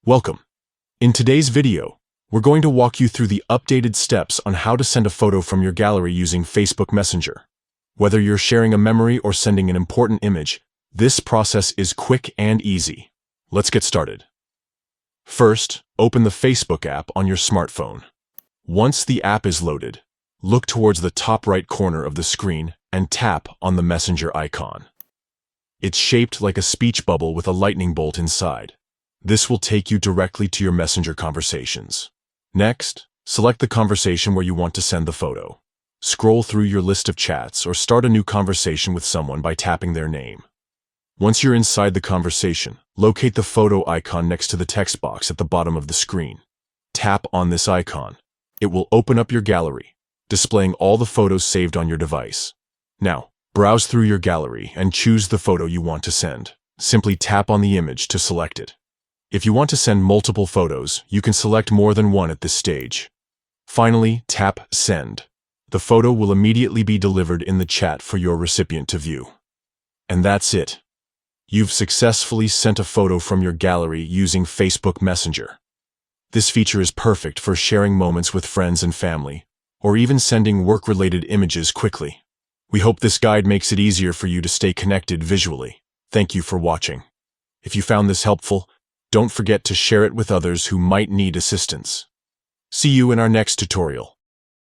Welcome. In today's video, we're going to walk you through the updated steps on how to send a photo from your gallery using Facebook Messenger. Whether you're sharing a memory or sending an important image, this process is quick and easy. Let's get started. First, open the Facebook app on your smartphone. Once the app is loaded, look towards the top right corner of the screen and tap on the Messenger icon. It's shaped like a speech bubble with a lightning bolt inside. This will take you directly to your Messenger conversations. Next, select the conversation where you want to send the photo. Scroll through your list of chats or start a new conversation with someone by tapping their name. Once you're inside the conversation, locate the photo icon next to the text box at the bottom of the screen. Tap on this icon. It will open up your gallery, displaying all the photos saved on your device. Now, browse through your gallery and choose the photo you want to send. Simply tap on the image to select it. If you want to send multiple photos, you can select more than one at this stage. Finally, tap Send. The photo will immediately be delivered in the chat for your recipient to view. And that's it. You've successfully sent a photo from your gallery using Facebook Messenger. This feature is perfect for sharing moments with friends and family, or even sending work-related images quickly. We hope this guide makes it easier for you to stay connected visually. Thank you for watching. If you found this helpful, don't forget to share it with others who might need assistance. See you in our next tutorial.